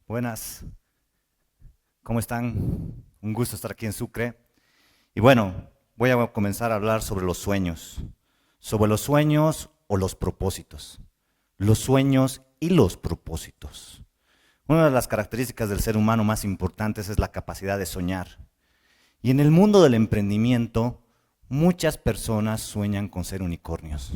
Buenas, ¿cómo están? Un gusto estar aquí en Sucre. Y bueno, voy a comenzar a hablar sobre los sueños o los propósitos, los sueños y los propósitos. Una de las características del ser humano más importantes es la capacidad de soñar. Y en el mundo del emprendimiento, muchas personas sueñan con ser unicornios.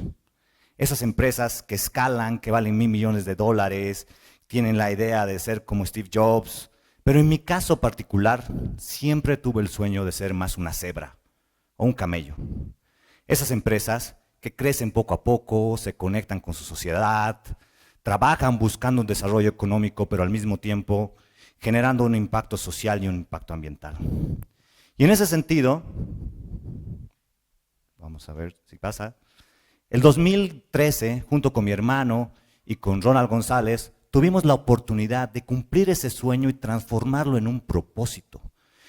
Esas empresas que escalan, que valen $1.000 millones, tienen la idea de ser como Steve Jobs, pero en mi caso particular siempre tuve el sueño de ser más una cebra o un camello. Esas empresas que crecen poco a poco, se conectan con su sociedad, trabajan buscando un desarrollo económico, pero al mismo tiempo generando un impacto social y un impacto ambiental. Y en ese sentido, vamos a ver si pasa, el 2013, junto con mi hermano y con Ronald González, tuvimos la oportunidad de cumplir ese sueño y transformarlo en un propósito.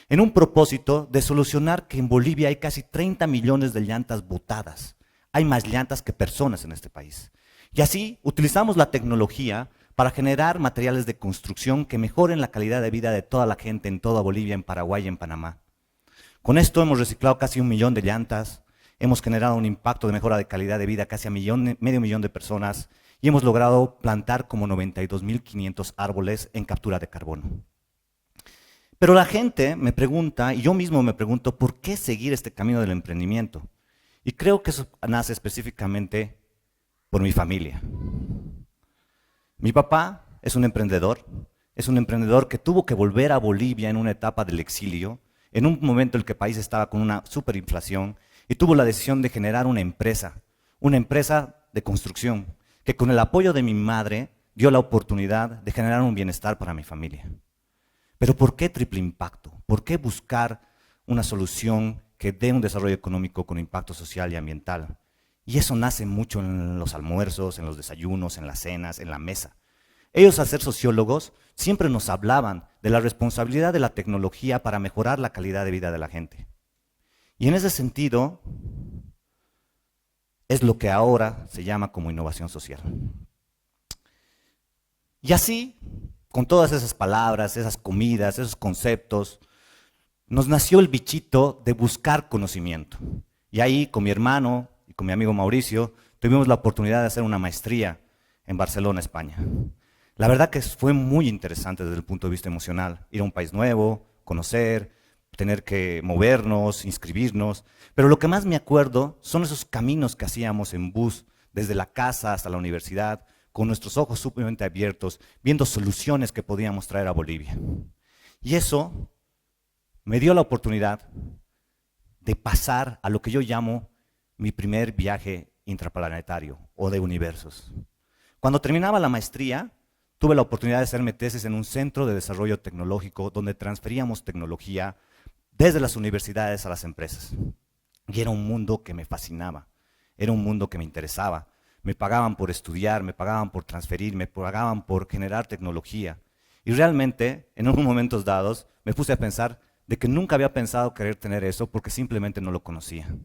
En un propósito de solucionar que en Bolivia hay casi 30 millones de llantas botadas. Hay más llantas que personas en este país. Y así utilizamos la tecnología para generar materiales de construcción que mejoren la calidad de vida de toda la gente en toda Bolivia, en Paraguay y en Panamá. Con esto hemos reciclado casi 1 millón de llantas, hemos generado un impacto de mejora de calidad de vida casi a medio millón de personas y hemos logrado plantar como 92.500 árboles en captura de carbono. Pero la gente me pregunta, y yo mismo me pregunto, ¿por qué seguir este camino del emprendimiento? Y creo que eso nace específicamente por mi familia. Mi papá es un emprendedor que tuvo que volver a Bolivia en una etapa del exilio, en un momento en el que el país estaba con una superinflación, y tuvo la decisión de generar una empresa de construcción, que con el apoyo de mi madre dio la oportunidad de generar un bienestar para mi familia. Pero ¿por qué triple impacto? ¿Por qué buscar una solución que dé un desarrollo económico con impacto social y ambiental? Y eso nace mucho en los almuerzos, en los desayunos, en las cenas, en la mesa. Ellos, al ser sociólogos, siempre nos hablaban de la responsabilidad de la tecnología para mejorar la calidad de vida de la gente. Y en ese sentido, es lo que ahora se llama como innovación social. Y así, con todas esas palabras, esas comidas, esos conceptos, nos nació el bichito de buscar conocimiento. Y ahí, con mi hermano y con mi amigo Mauricio, tuvimos la oportunidad de hacer una maestría en Barcelona, España. La verdad que fue muy interesante desde el punto de vista emocional, ir a un país nuevo, conocer, tener que movernos, inscribirnos, pero lo que más me acuerdo son esos caminos que hacíamos en bus, desde la casa hasta la universidad, con nuestros ojos sumamente abiertos, viendo soluciones que podíamos traer a Bolivia. Y eso me dio la oportunidad de pasar a lo que yo llamo mi primer viaje intraplanetario o de universos. Cuando terminaba la maestría, tuve la oportunidad de hacerme tesis en un centro de desarrollo tecnológico donde transferíamos tecnología desde las universidades a las empresas. Y era un mundo que me fascinaba, era un mundo que me interesaba. Me pagaban por estudiar, me pagaban por transferir, me pagaban por generar tecnología. Y realmente, en unos momentos dados, me puse a pensar de que nunca había pensado querer tener eso porque simplemente no lo conocía.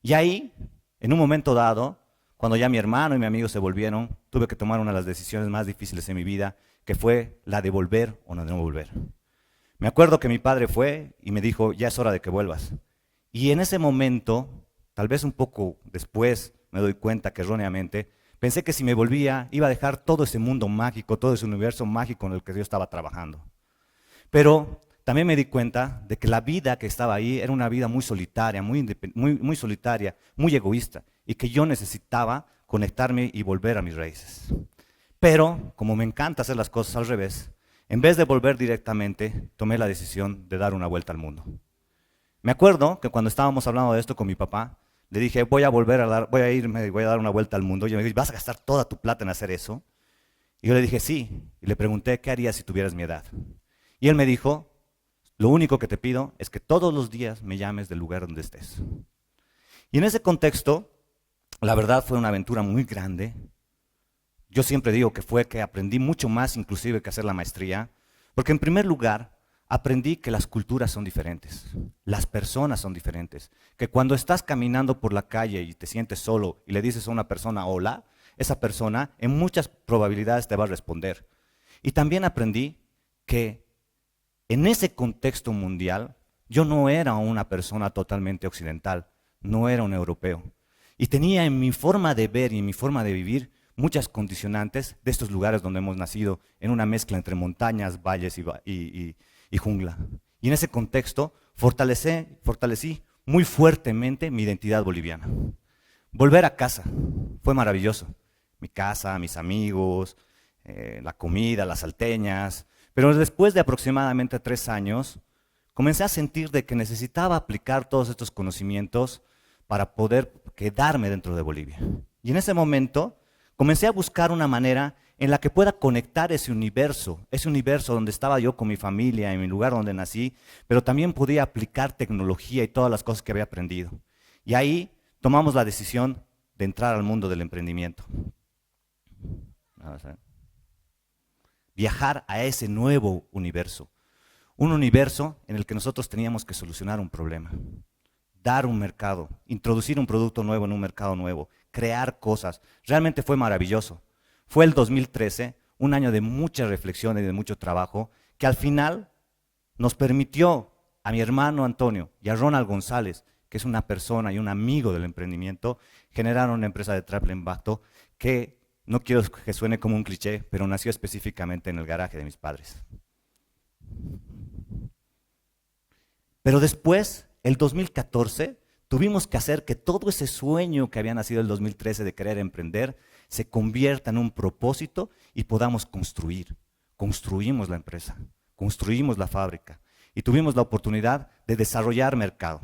Y ahí, en un momento dado, cuando ya mi hermano y mi amigo se volvieron, tuve que tomar una de las decisiones más difíciles en mi vida, que fue la de volver o no volver. Me acuerdo que mi padre fue y me dijo, ya es hora de que vuelvas. Y en ese momento, tal vez un poco después, me doy cuenta que erróneamente, pensé que si me volvía, iba a dejar todo ese mundo mágico, todo ese universo mágico en el que yo estaba trabajando. Pero también me di cuenta de que la vida que estaba ahí era una vida muy solitaria, muy solitaria, muy egoísta, y que yo necesitaba conectarme y volver a mis raíces. Pero, como me encanta hacer las cosas al revés, en vez de volver directamente, tomé la decisión de dar una vuelta al mundo. Me acuerdo que cuando estábamos hablando de esto con mi papá, le dije, voy a irme y voy a dar una vuelta al mundo. Y me dijo, ¿vas a gastar toda tu plata en hacer eso? Y yo le dije, sí. Y le pregunté, ¿qué harías si tuvieras mi edad? Y él me dijo, lo único que te pido es que todos los días me llames del lugar donde estés. Y en ese contexto, la verdad fue una aventura muy grande. Yo siempre digo que fue que aprendí mucho más inclusive que hacer la maestría, porque en primer lugar aprendí que las culturas son diferentes, las personas son diferentes, que cuando estás caminando por la calle y te sientes solo y le dices a una persona hola, esa persona en muchas probabilidades te va a responder. Y también aprendí que en ese contexto mundial yo no era una persona totalmente occidental, no era un europeo. Y tenía en mi forma de ver y en mi forma de vivir muchas condicionantes de estos lugares donde hemos nacido, en una mezcla entre montañas, valles y jungla. Y en ese contexto fortalecí muy fuertemente mi identidad boliviana. Volver a casa fue maravilloso. Mi casa, mis amigos, la comida, las salteñas. Pero después de aproximadamente 3 años, comencé a sentir de que necesitaba aplicar todos estos conocimientos para poder quedarme dentro de Bolivia. Y en ese momento comencé a buscar una manera en la que pueda conectar ese universo donde estaba yo con mi familia, en mi lugar donde nací, pero también podía aplicar tecnología y todas las cosas que había aprendido. Y ahí tomamos la decisión de entrar al mundo del emprendimiento. Viajar a ese nuevo universo. Un universo en el que nosotros teníamos que solucionar un problema, dar un mercado, introducir un producto nuevo en un mercado nuevo, crear cosas. Realmente fue maravilloso. Fue el 2013, un año de mucha reflexión y de mucho trabajo, que al final nos permitió a mi hermano Antonio y a Ronald González, que es una persona y un amigo del emprendimiento, generar una empresa de triple impacto que no quiero que suene como un cliché, pero nació específicamente en el garaje de mis padres. Pero después, el 2014, tuvimos que hacer que todo ese sueño que había nacido el 2013 de querer emprender se convierta en un propósito y podamos construir. Construimos la empresa, construimos la fábrica y tuvimos la oportunidad de desarrollar mercado.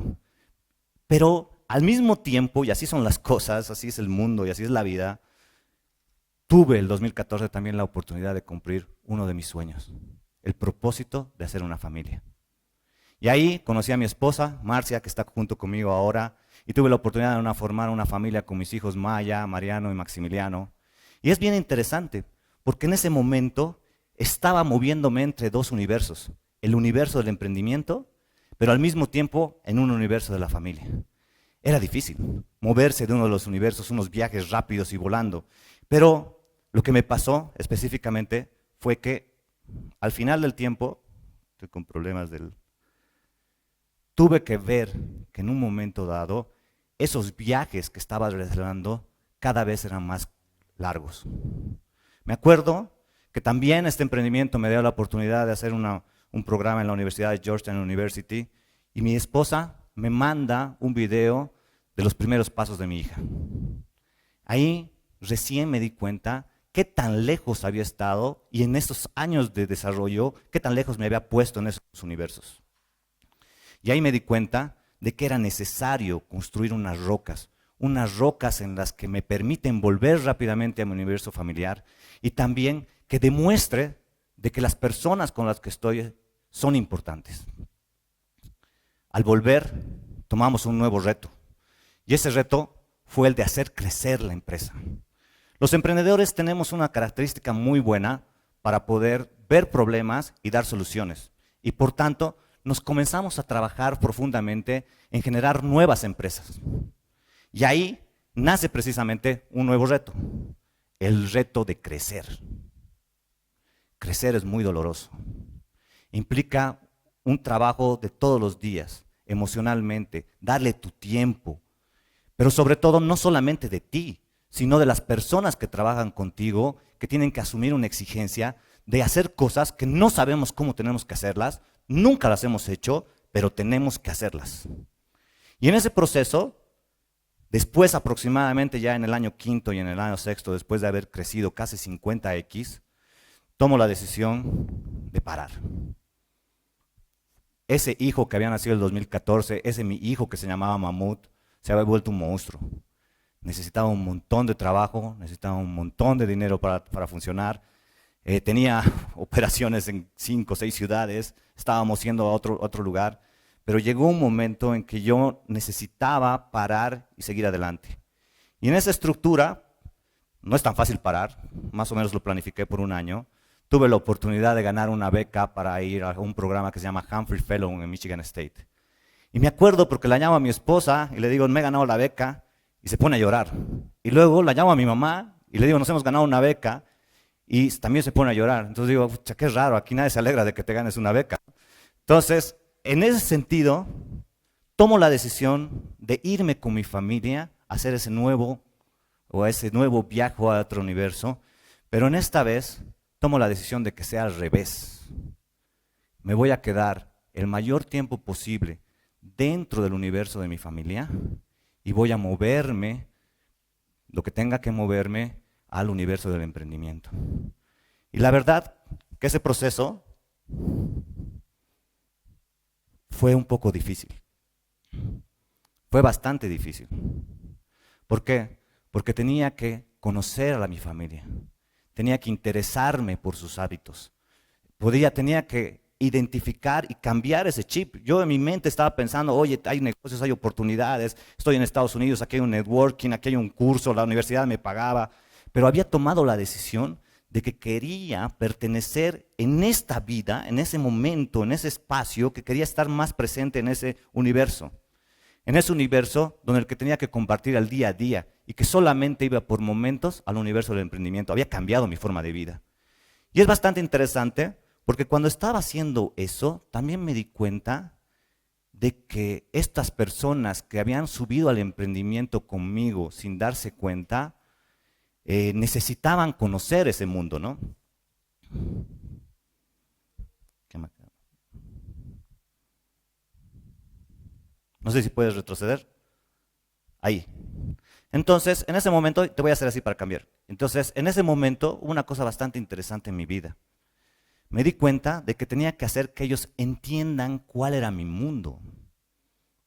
Pero al mismo tiempo, y así son las cosas, así es el mundo y así es la vida, tuve el 2014 también la oportunidad de cumplir uno de mis sueños, el propósito de hacer una familia. Y ahí conocí a mi esposa, Marcia, que está junto conmigo ahora, y tuve la oportunidad de formar una familia con mis hijos Maya, Mariano y Maximiliano. Y es bien interesante, porque en ese momento estaba moviéndome entre dos universos, el universo del emprendimiento, pero al mismo tiempo en un universo de la familia. Era difícil moverse de uno de los universos, unos viajes rápidos y volando, pero lo que me pasó específicamente fue que al final del tiempo, estoy con problemas tuve que ver que en un momento dado, esos viajes que estaba realizando cada vez eran más largos. Me acuerdo que también este emprendimiento me dio la oportunidad de hacer un programa en la Universidad de Georgetown University y mi esposa me manda un video de los primeros pasos de mi hija. Ahí recién me di cuenta qué tan lejos había estado y en estos años de desarrollo, qué tan lejos me había puesto en esos universos. Y ahí me di cuenta de que era necesario construir unas rocas en las que me permiten volver rápidamente a mi universo familiar y también que demuestre de que las personas con las que estoy son importantes. Al volver, tomamos un nuevo reto y ese reto fue el de hacer crecer la empresa. Los emprendedores tenemos una característica muy buena para poder ver problemas y dar soluciones y por tanto, nos comenzamos a trabajar profundamente en generar nuevas empresas. Y ahí nace precisamente un nuevo reto, el reto de crecer. Crecer es muy doloroso. Implica un trabajo de todos los días, emocionalmente, darle tu tiempo, pero sobre todo no solamente de ti, sino de las personas que trabajan contigo, que tienen que asumir una exigencia de hacer cosas que no sabemos cómo tenemos que hacerlas, nunca las hemos hecho, pero tenemos que hacerlas. Y en ese proceso, después aproximadamente ya en el año quinto y en el año sexto, después de haber crecido casi 50x, tomo la decisión de parar. Ese hijo que había nacido en el 2014, ese mi hijo que se llamaba Mamut, se había vuelto un monstruo. Necesitaba un montón de trabajo, necesitaba un montón de dinero para funcionar. Tenía operaciones en 5 o 6 ciudades, estábamos yendo a otro lugar, pero llegó un momento en que yo necesitaba parar y seguir adelante. Y en esa estructura, no es tan fácil parar, más o menos lo planifiqué por un año, tuve la oportunidad de ganar una beca para ir a un programa que se llama Humphrey Fellow en Michigan State. Y me acuerdo porque la llamo a mi esposa y le digo, me he ganado la beca, y se pone a llorar. Y luego la llamo a mi mamá y le digo, nos hemos ganado una beca, y también se pone a llorar. Entonces digo, pucha, qué raro, aquí nadie se alegra de que te ganes una beca. Entonces, en ese sentido, tomo la decisión de irme con mi familia a hacer ese nuevo viaje a otro universo, pero en esta vez tomo la decisión de que sea al revés. Me voy a quedar el mayor tiempo posible dentro del universo de mi familia y voy a moverme, lo que tenga que moverme, al universo del emprendimiento. Y la verdad que ese proceso fue un poco difícil. Fue bastante difícil. ¿Por qué? Porque tenía que conocer a mi familia. Tenía que interesarme por sus hábitos. Tenía que identificar y cambiar ese chip. Yo en mi mente estaba pensando, oye, hay negocios, hay oportunidades, estoy en Estados Unidos, aquí hay un networking, aquí hay un curso, la universidad me pagaba, pero había tomado la decisión de que quería pertenecer en esta vida, en ese momento, en ese espacio, que quería estar más presente en ese universo donde el que tenía que compartir al día a día y que solamente iba por momentos al universo del emprendimiento. Había cambiado mi forma de vida. Y es bastante interesante porque cuando estaba haciendo eso, también me di cuenta de que estas personas que habían subido al emprendimiento conmigo sin darse cuenta, necesitaban conocer ese mundo, ¿no? No sé si puedes retroceder. Ahí. Entonces, en ese momento, te voy a hacer así para cambiar. Entonces, en ese momento hubo una cosa bastante interesante en mi vida. Me di cuenta de que tenía que hacer que ellos entiendan cuál era mi mundo.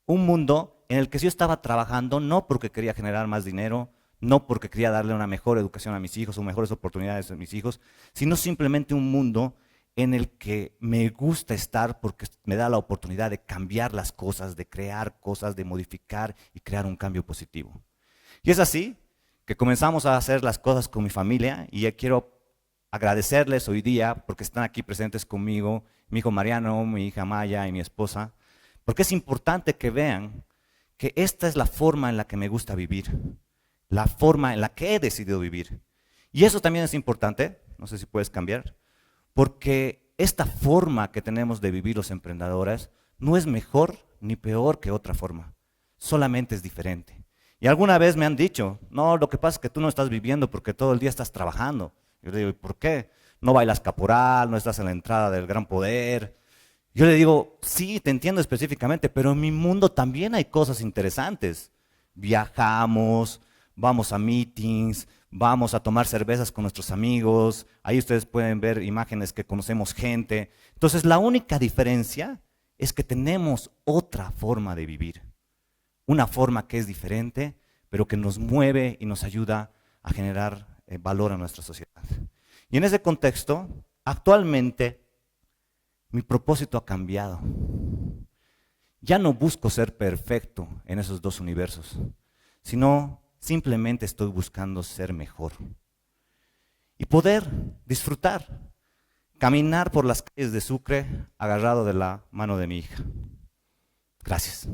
Un mundo en el que yo estaba trabajando no porque quería generar más dinero, no porque quería darle una mejor educación a mis hijos o mejores oportunidades a mis hijos, sino simplemente un mundo en el que me gusta estar porque me da la oportunidad de cambiar las cosas, de crear cosas, de modificar y crear un cambio positivo. Y es así que comenzamos a hacer las cosas con mi familia y ya quiero agradecerles hoy día porque están aquí presentes conmigo, mi hijo Mariano, mi hija Maya y mi esposa, porque es importante que vean que esta es la forma en la que me gusta vivir, la forma en la que he decidido vivir. Y eso también es importante, no sé si puedes cambiar, porque esta forma que tenemos de vivir los emprendedores no es mejor ni peor que otra forma, solamente es diferente. Y alguna vez me han dicho, no, lo que pasa es que tú no estás viviendo porque todo el día estás trabajando. Yo le digo, ¿y por qué? No bailas caporal, no estás en la entrada del gran poder. Yo le digo, sí, te entiendo específicamente, pero en mi mundo también hay cosas interesantes. Viajamos, vamos a meetings, vamos a tomar cervezas con nuestros amigos, ahí ustedes pueden ver imágenes que conocemos gente. Entonces la única diferencia es que tenemos otra forma de vivir, una forma que es diferente, pero que nos mueve y nos ayuda a generar valor a nuestra sociedad. Y en ese contexto, actualmente, mi propósito ha cambiado. Ya no busco ser perfecto en esos dos universos, sino simplemente estoy buscando ser mejor y poder disfrutar, caminar por las calles de Sucre agarrado de la mano de mi hija. Gracias.